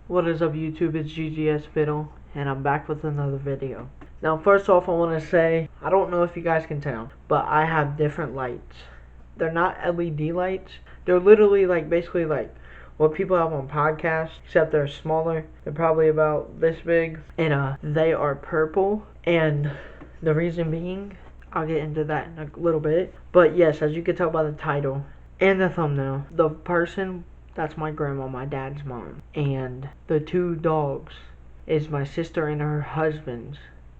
What is up, YouTube? It's GGS Fiddle, and I'm back with another video. Now, first off, I want to say, I don't know if you guys can tell, but I have different lights. They're not LED lights. They're literally basically like what people have on podcasts, except they're smaller. They're probably about this big, and they are purple. And the reason being, I'll get into that in a little bit. But yes, as you can tell by the title and the thumbnail, the person that's my grandma, my dad's mom. And the two dogs is my sister and her husband's.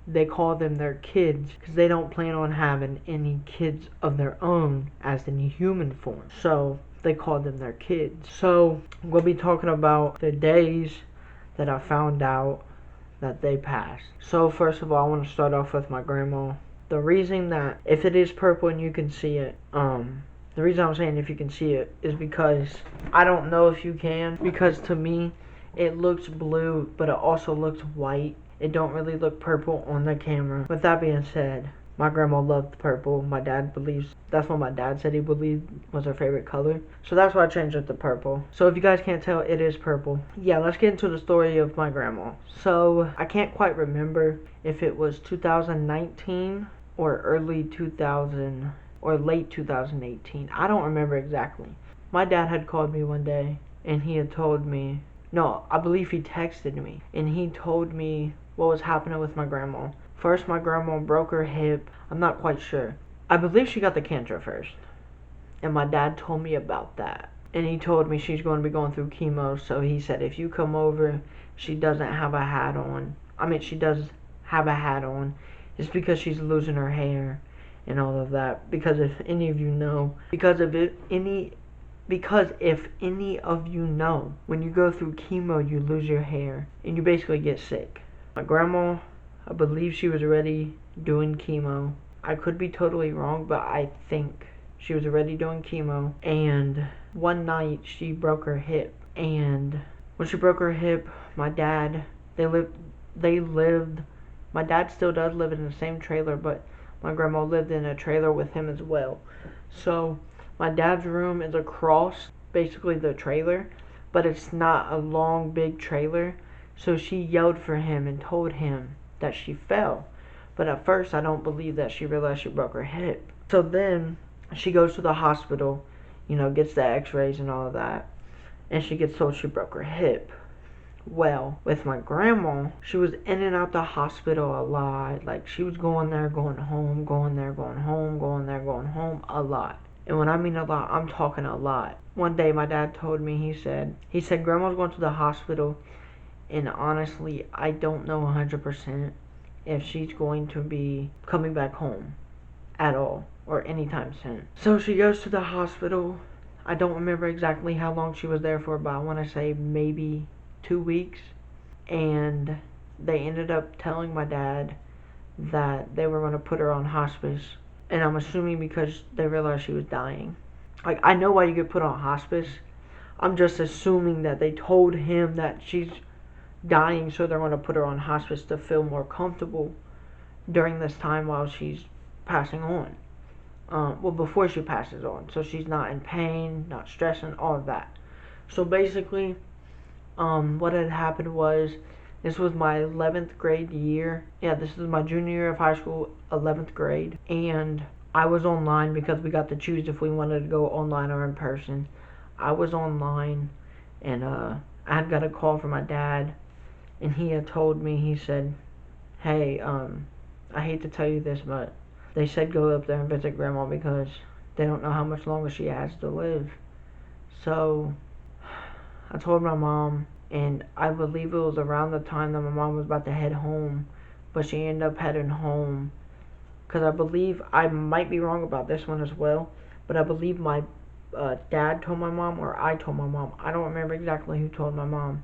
They call them their kids because they don't plan on having any kids of their own as in human form. So they call them their kids. So I'm going to be talking about the days that I found out that they passed. So first of all, I want to start off with my grandma. The reason that if it is purple and you can see it, the reason I'm saying if you can see it is because I don't know if you can, because to me it looks blue but it also looks white. It don't really look purple on the camera. With that being said, my grandma loved purple. My dad believes, that's what my dad said he believed was her favorite color. So that's why I changed it to purple. So if you guys can't tell, it is purple. Yeah, let's get into the story of my grandma. So I can't quite remember if it was 2019 or early 2000 or late 2018. I don't remember exactly. My dad had called me one day and he had told me, no, I believe he texted me and he told me what was happening with my grandma. First, my grandma broke her hip. I'm not quite sure. I believe she got the cancer first. And my dad told me about that. And he told me she's going to be going through chemo. So he said, if you come over, she doesn't have a hat on. I mean, she does have a hat on. It's because she's losing her hair and all of that. Because if any of you know, if any of you know, when you go through chemo, you lose your hair and you basically get sick. My grandma, I believe she was already doing chemo. I could be totally wrong, but I think she was already doing chemo. And one night she broke her hip. And when she broke her hip, my dad, my dad still does live in the same trailer, but my grandma lived in a trailer with him as well. So my dad's room is across basically the trailer, but it's not a long, big trailer. So she yelled for him and told him that she fell. But at first, I don't believe that she realized she broke her hip. So then she goes to the hospital, gets the x-rays and all of that. And she gets told she broke her hip. Well, with my grandma, she was in and out the hospital a lot. Like, she was going there, going home, going there, going home, going there, going home, a lot. And when I mean a lot, I'm talking a lot. One day, my dad told me, he said, Grandma's going to the hospital. And honestly, I don't know 100% if she's going to be coming back home at all or anytime soon. So she goes to the hospital. I don't remember exactly how long she was there for, but I want to say maybe 2 weeks. And they ended up telling my dad that they were going to put her on hospice. And I'm assuming because they realized she was dying. Like, I know why you get put on hospice. I'm just assuming that they told him that she's dying, so they're going to put her on hospice to feel more comfortable during this time while she's passing on. Well, before she passes on, so she's not in pain, not stressing, all of that. So basically, what had happened was, this was my 11th grade year. Yeah, this is my junior year of high school, 11th grade. And I was online because we got to choose if we wanted to go online or in person. I was online, and I had got a call from my dad. And he had told me, he said, hey, I hate to tell you this, but they said go up there and visit Grandma because they don't know how much longer she has to live. So I told my mom, and I believe it was around the time that my mom was about to head home, but she ended up heading home. Because I believe, I might be wrong about this one as well, but I believe my dad told my mom or I told my mom. I don't remember exactly who told my mom,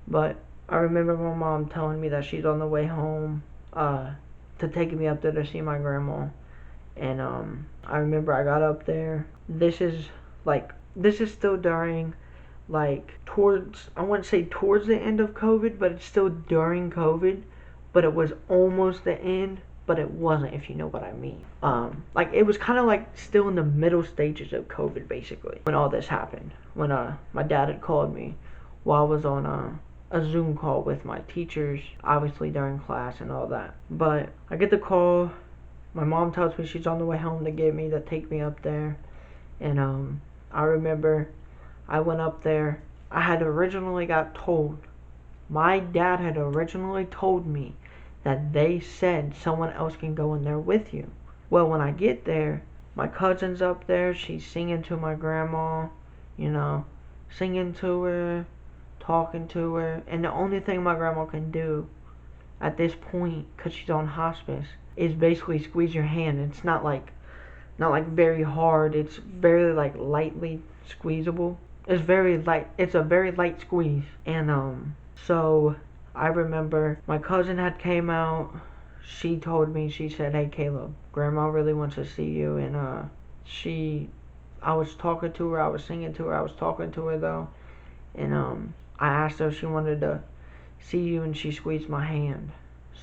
but I remember my mom telling me that she's on the way home to taking me up there to see my grandma. And I remember I got up there. This is still during, I wouldn't say towards the end of COVID, but it's still during COVID. But it was almost the end, but it wasn't, if you know what I mean. It was kind of still in the middle stages of COVID, basically, when all this happened. When my dad had called me while I was on a Zoom call with my teachers, obviously during class and all that. But I get the call. My mom tells me she's on the way home to get me, to take me up there. And I remember I went up there. I had originally got told, my dad had originally told me that they said someone else can go in there with you. Well, when I get there, my cousin's up there. She's singing to my grandma, singing to her, talking to her. And the only thing my grandma can do at this point, because she's on hospice, is basically squeeze your hand. It's not like very hard. It's very like lightly squeezable. It's very light. It's a very light squeeze. And so I remember my cousin had came out. She told me, she said, "Hey Caleb, Grandma really wants to see you." And I was talking to her. I was singing to her. I was talking to her though. And I asked her if she wanted to see you, and she squeezed my hand.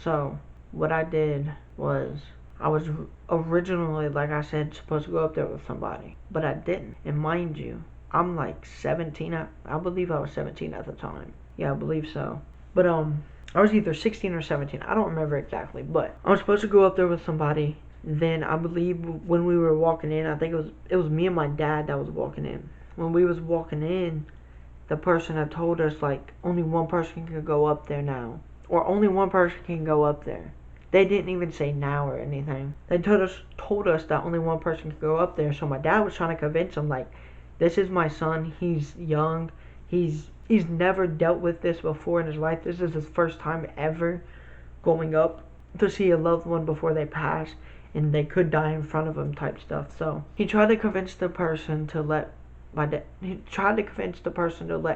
So what I did was, I was originally, like I said, supposed to go up there with somebody, but I didn't. And mind you, I'm like 17. I believe I was 17 at the time. Yeah, I believe so. But I was either 16 or 17. I don't remember exactly, but I was supposed to go up there with somebody. Then I believe when we were walking in, I think it was me and my dad that was walking in. When we was walking in, the person had told us like only one person could go up there now, or only one person can go up there. They didn't even say now or anything. They told us that only one person could go up there. So my dad was trying to convince him, like, this is my son. He's young. He's never dealt with this before in his life. This is his first time ever going up to see a loved one before they pass, and they could die in front of him type stuff. So he tried to convince the person to let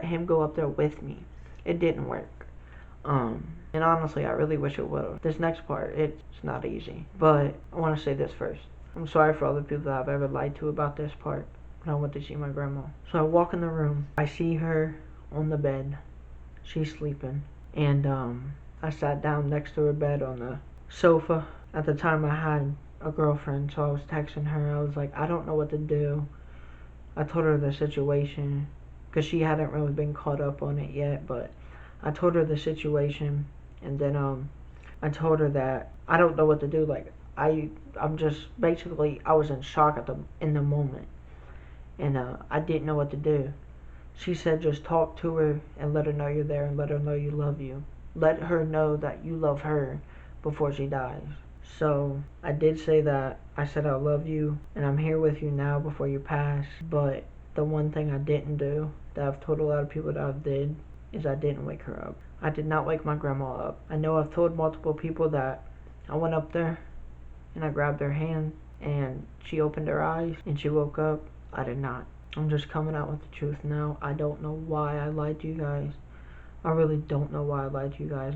him go up there with me. It didn't work. And honestly, I really wish it would. This next part, it's not easy. But I want to say this first. I'm sorry for all the people that I've ever lied to about this part when I went to see my grandma. So I walk in the room. I see her on the bed. She's sleeping. And I sat down next to her bed on the sofa. At the time, I had a girlfriend, so I was texting her. I was like, I don't know what to do. I told her the situation, because she hadn't really been caught up on it yet, but I told her the situation. And then I told her that I don't know what to do. Like, I'm just basically, I was in shock in the moment, and I didn't know what to do. She said, just talk to her and let her know you're there, and let her know you love you. Let her know that you love her before she dies. So I did say that. I said, I love you, and I'm here with you now before you pass. But the one thing I didn't do, that I've told a lot of people that I did, is I didn't wake her up. I did not wake my grandma up. I know I've told multiple people that I went up there and I grabbed her hand and she opened her eyes and she woke up. I did not. I'm just coming out with the truth now. I don't know why I lied to you guys. I really don't know why I lied to you guys.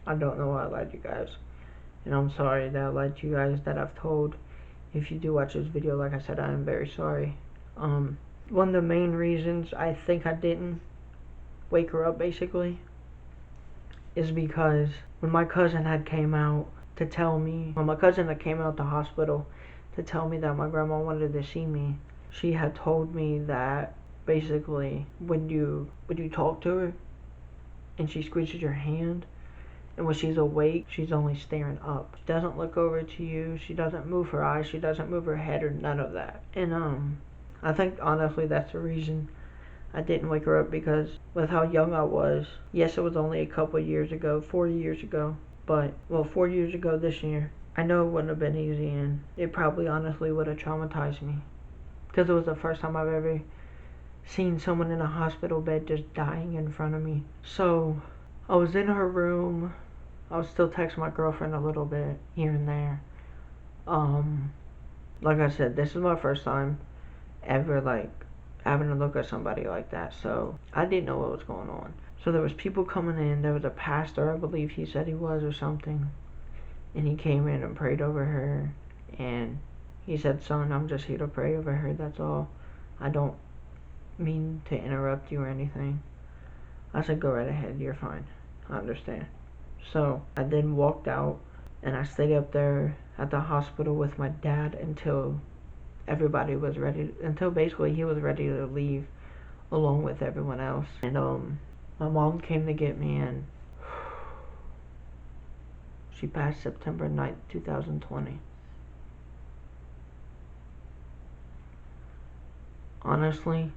I don't know why I lied to you guys. And I'm sorry that I lied to you guys, that I've told. If you do watch this video, like I said, I am very sorry. One of the main reasons I think I didn't wake her up, basically, is because when my cousin had came out to tell me, when my cousin had came out the hospital to tell me that my grandma wanted to see me, she had told me that basically when you talk to her and she squeezes your hand, and when she's awake, she's only staring up. She doesn't look over to you. She doesn't move her eyes. She doesn't move her head or none of that. And I think honestly that's the reason I didn't wake her up, because with how young I was, yes, it was only a couple years ago, 4 years ago, but, well, 4 years ago this year, I know it wouldn't have been easy, and it probably honestly would have traumatized me, because it was the first time I've ever seen someone in a hospital bed just dying in front of me. So I was in her room. I was still texting my girlfriend a little bit here and there. Like I said, this is my first time ever having to look at somebody like that, so I didn't know what was going on. So there was people coming in. There was a pastor, I believe he said he was, or something, and he came in and prayed over her, and he said, "Son, I'm just here to pray over her, that's all. I don't mean to interrupt you or anything." I said, "Go right ahead, you're fine, I understand." So I then walked out, and I stayed up there at the hospital with my dad until everybody was ready, until basically he was ready to leave along with everyone else. And my mom came to get me, and she passed September 9th, 2020. Honestly,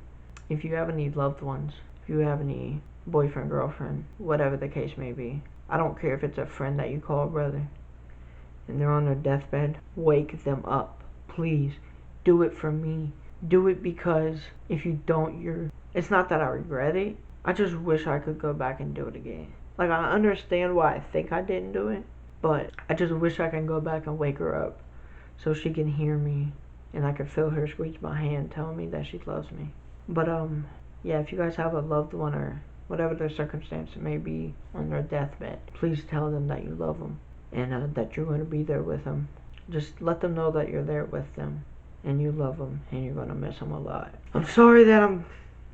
if you have any loved ones, if you have any boyfriend, girlfriend, whatever the case may be, I don't care if it's a friend that you call brother, and they're on their deathbed, wake them up. Please, do it for me. Do it, because if you don't, it's not that I regret it. I just wish I could go back and do it again. Like, I understand why I think I didn't do it, but I just wish I can go back and wake her up so she can hear me and I could feel her squeeze my hand telling me that she loves me. But yeah, if you guys have a loved one or whatever their circumstance may be on their deathbed, please tell them that you love them and that you're going to be there with them. Just let them know that you're there with them and you love them and you're going to miss them a lot. I'm sorry that I'm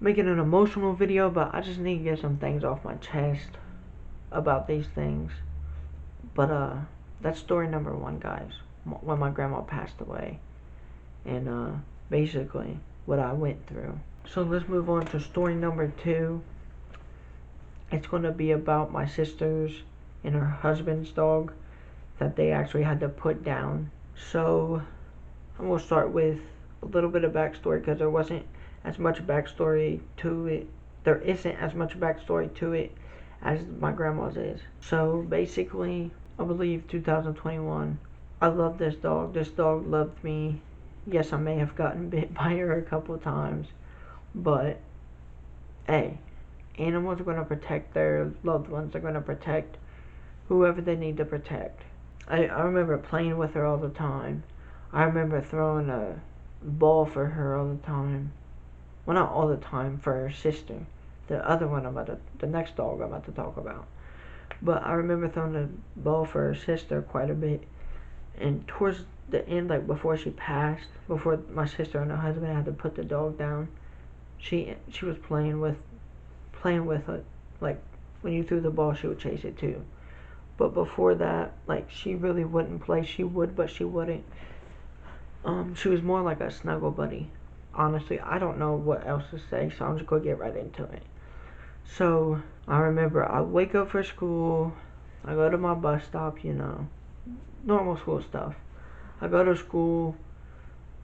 making an emotional video, but I just need to get some things off my chest about these things. But that's story number 1, guys, when my grandma passed away, and basically what I went through. So let's move on to story number 2. It's going to be about my sister's and her husband's dog that they actually had to put down. So I'm going to start with a little bit of backstory, because there wasn't as much backstory to it. There isn't as much backstory to it as my grandma's is. So basically, I believe 2021, I love this dog. This dog loved me. Yes, I may have gotten bit by her a couple of times, but hey, animals are going to protect their loved ones. They're going to protect whoever they need to protect. I remember playing with her all the time. I remember throwing a ball for her all the time. Well, not all the time, for her sister. The other one, the next dog I'm about to talk about. But I remember throwing the ball for her sister quite a bit. And towards the end, like before she passed, before my sister and her husband had to put the dog down, she was playing with it. Like, when you threw the ball, she would chase it too. But before that, like, she really wouldn't play. She would, but she wouldn't. She was more like a snuggle buddy. Honestly, I don't know what else to say, so I'm just gonna get right into it. So I remember I wake up for school, I go to my bus stop, normal school stuff. I go to school,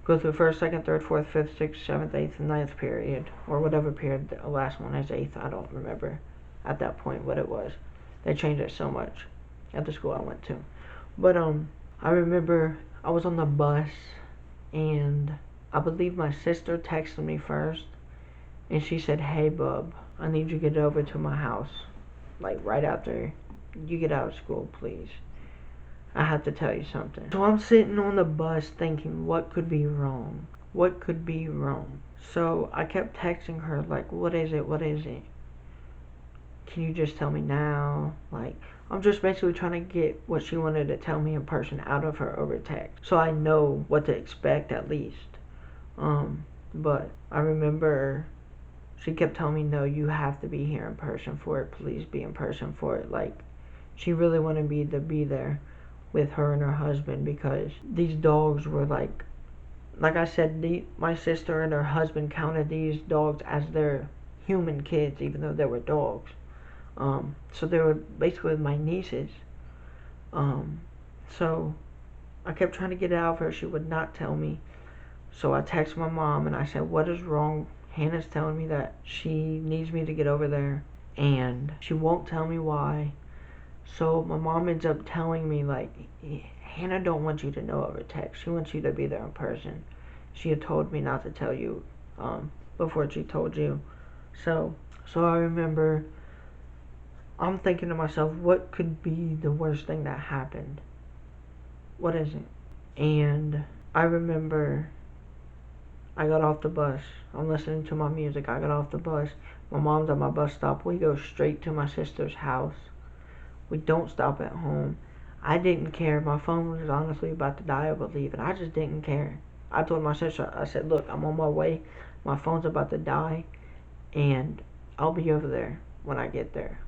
go through 1st, 2nd, 3rd, 4th, 5th, 6th, 7th, 8th, and 9th period, or whatever period the last one is, 8th. I don't remember at that point what it was. They changed it so much at the school I went to. But I remember I was on the bus, and I believe my sister texted me first, and she said, "Hey, bub, I need you to get over to my house, like right after you get out of school, please. I have to tell you something." So I'm sitting on the bus thinking, what could be wrong? What could be wrong? So I kept texting her, like, what is it? What is it? Can you just tell me now? Like, I'm just basically trying to get what she wanted to tell me in person out of her over text, so I know what to expect at least. But I remember she kept telling me, no, you have to be here in person for it. Please be in person for it. Like, she really wanted me to be there with her and her husband, because these dogs were like I said, my sister and her husband counted these dogs as their human kids, even though they were dogs. So they were basically my nieces. So I kept trying to get it out of her. She would not tell me. So I texted my mom and I said, what is wrong? Hannah's telling me that she needs me to get over there, and she won't tell me why. So my mom ends up telling me, like, Hannah don't want you to know over text. She wants you to be there in person. She had told me not to tell you before she told you. So I remember I'm thinking to myself, what could be the worst thing that happened? What is it? And I remember I got off the bus. I'm listening to my music. I got off the bus. My mom's at my bus stop. We go straight to my sister's house. We don't stop at home. I didn't care. My phone was honestly about to die, I believe, and I just didn't care. I told my sister, I said, look, I'm on my way. My phone's about to die, and I'll be over there when I get there.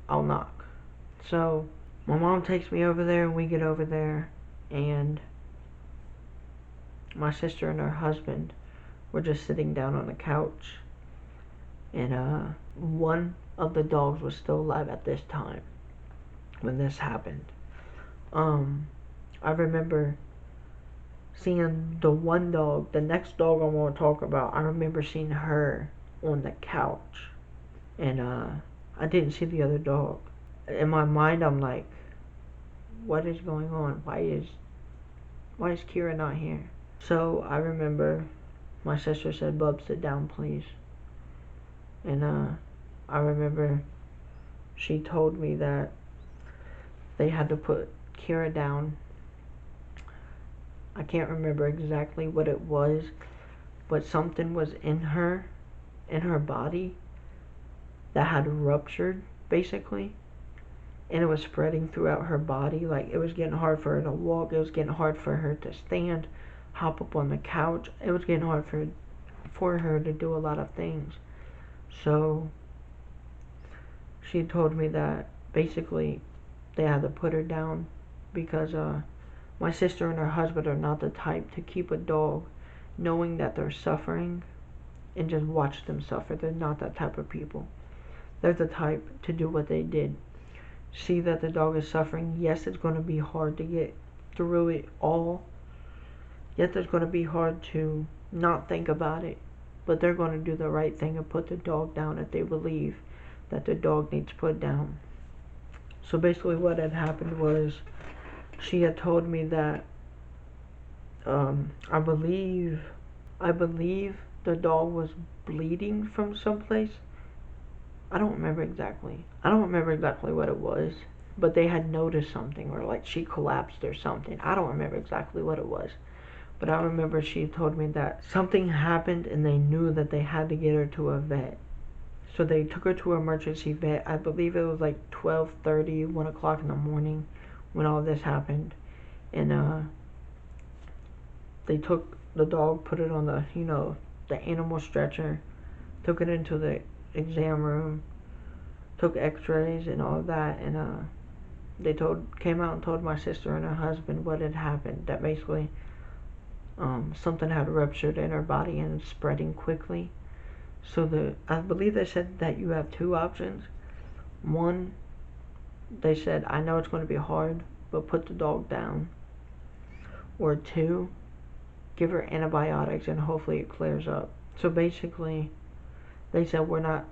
I'll knock. So my mom takes me over there, and we get over there, and my sister and her husband were just sitting down on the couch, and one of the dogs was still alive at this time when this happened. I remember seeing the one dog, the next dog I want to talk about. I remember seeing her on the couch, and I didn't see the other dog. In my mind, I'm like, what is going on? Why is Kira not here? So I remember my sister said, "Bub, sit down, please." And I remember she told me that they had to put Kira down. I can't remember exactly what it was, but something was in her body that had ruptured, basically, and it was spreading throughout her body. Like, it was getting hard for her to walk, it was getting hard for her to stand, hop up on the couch. It was getting hard for her to do a lot of things. So she told me that basically they had to put her down because my sister and her husband are not the type to keep a dog knowing that they're suffering and just watch them suffer. They're not that type of people. They're the type to do what they did. See that the dog is suffering. Yes, it's going to be hard to get through it all. Yes, it's going to be hard to not think about it. But they're going to do the right thing and put the dog down if they believe that the dog needs put down. So basically what had happened was she had told me that I believe the dog was bleeding from someplace. I don't remember exactly what it was, but they had noticed something, or like she collapsed or something. I don't remember exactly what it was, but I remember she told me that something happened and they knew that they had to get her to a vet. So they took her to an emergency vet. I believe it was like 12:30, 1 o'clock in the morning when all this happened. And they took the dog, put it on the animal stretcher, took it into the exam room, took x-rays and all of that, and they came out and told my sister and her husband what had happened. That basically something had ruptured in her body and spreading quickly. So I believe they said that you have two options. One, they said, I know it's going to be hard, but put the dog down. Or two, give her antibiotics and hopefully it clears up. So basically, they said, we're not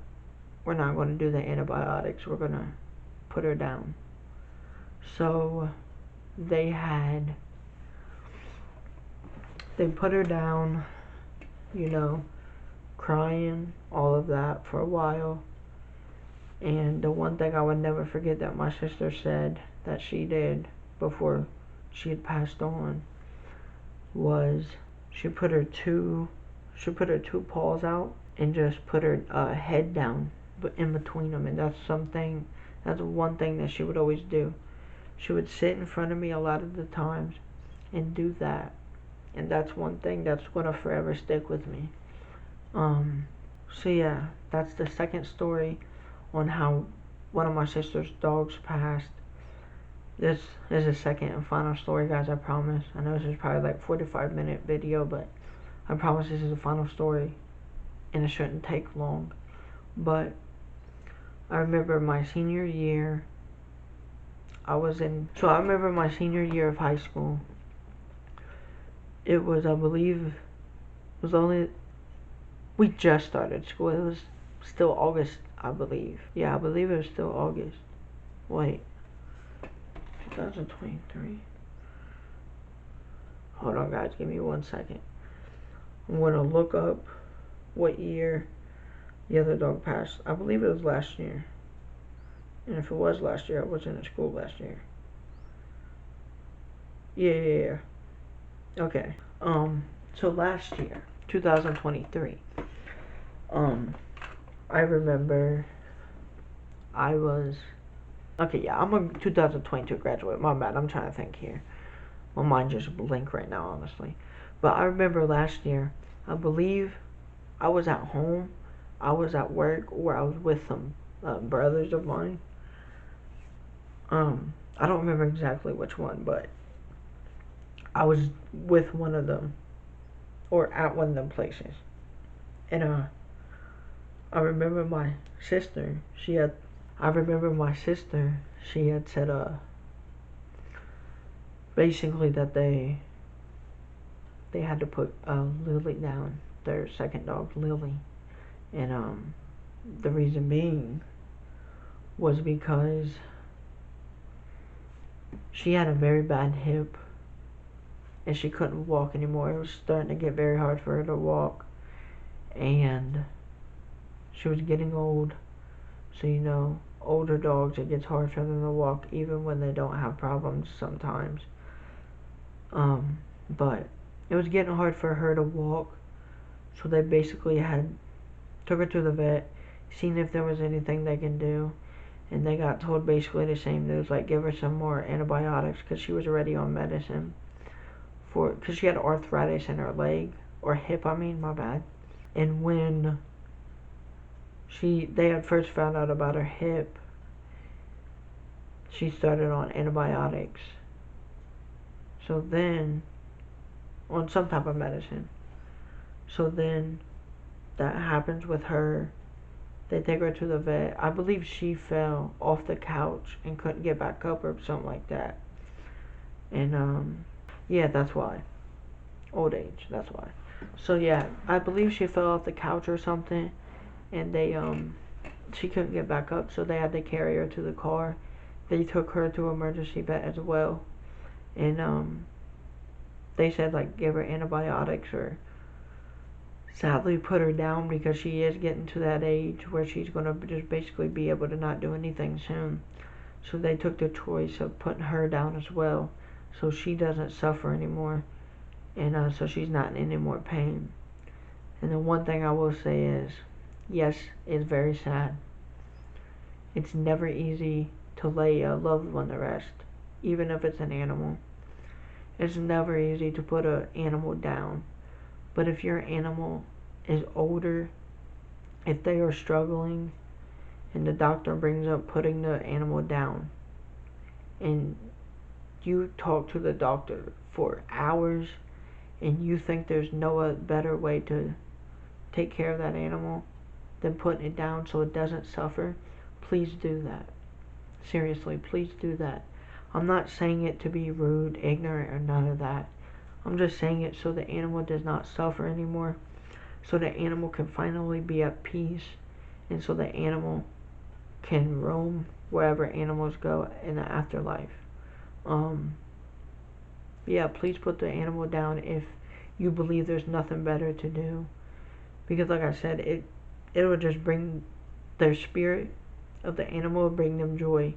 going to do the antibiotics. We're going to put her down. So they put her down, crying, all of that for a while. And the one thing I would never forget that my sister said that she did before she had passed on was she put her two paws out and just put her head down in between them. And that's one thing that she would always do. She would sit in front of me a lot of the times and do that. And that's one thing that's going to forever stick with me. So yeah, that's the second story on how one of my sister's dogs passed. This is the second and final story, guys, I promise. I know this is probably like 45-minute video, but I promise this is the final story and it shouldn't take long. But I remember my senior year, I remember my senior year of high school. It was, I believe, we just started school. It was still August, I believe. Yeah, I believe it was still August. Wait. 2023. Hold on, guys. Give me 1 second. I'm going to look up what year the other dog passed. I believe it was last year. And if it was last year, I wasn't at school last year. Yeah. Okay. So last year, 2023. I remember okay, yeah, I'm a 2022 graduate. My bad, I'm trying to think here. My mind just blank right now, honestly. But I remember last year, I believe I was at home, I was at work, or I was with some brothers of mine. I don't remember exactly which one, but I was with one of them. or at one of them places. And I remember my sister, she had said basically that they had to put Lily down, their second dog, Lily. And the reason being was because she had a very bad hip and she couldn't walk anymore. It was starting to get very hard for her to walk, and she was getting old. So, you know, older dogs, it gets hard for them to walk even when they don't have problems sometimes. But it was getting hard for her to walk, so they basically took her to the vet, seen if there was anything they can do, and they got told basically the same news, like give her some more antibiotics because she was already on medicine because she had arthritis in her leg, or hip, I mean, my bad. And when they had first found out about her hip, she started on antibiotics. So then, on some type of medicine. So then, that happens with her. They take her to the vet. I believe she fell off the couch and couldn't get back up or something like that. And, yeah, that's why. Old age, that's why. So, yeah, I believe she fell off the couch or something, and she couldn't get back up, so they had to carry her to the car. They took her to emergency vet as well, and they said, like, give her antibiotics or sadly put her down because she is getting to that age where she's going to just basically be able to not do anything soon. So they took the choice of putting her down as well so she doesn't suffer anymore, and so she's not in any more pain. And the one thing I will say is, yes, it's very sad. It's never easy to lay a loved one to rest, even if it's an animal. It's never easy to put an animal down. But if your animal is older, if they are struggling, and the doctor brings up putting the animal down, and you talk to the doctor for hours, and you think there's no better way to take care of that animal than putting it down so it doesn't suffer, please do that. Seriously, please do that. I'm not saying it to be rude, ignorant, or none of that. I'm just saying it so the animal does not suffer anymore, so the animal can finally be at peace, and so the animal can roam wherever animals go in the afterlife. Yeah, please put the animal down if you believe there's nothing better to do, because like I said, it will just bring their spirit of the animal, bring them joy,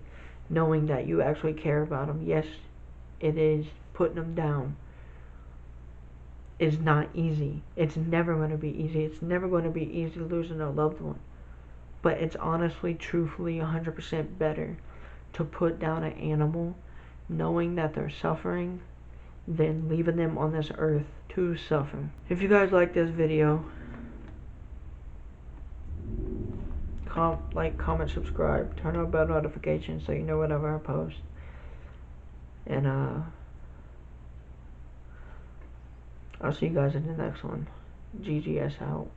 knowing that you actually care about them. Yes, it is. Putting them down is not easy. It's never going to be easy. It's never going to be easy losing a loved one. But it's honestly, truthfully, 100% better to put down an animal knowing that they're suffering than leaving them on this earth to suffer. If you guys like this video, like, comment, subscribe, turn on bell notifications so you know whenever I post. And I'll see you guys in the next one. GGS out.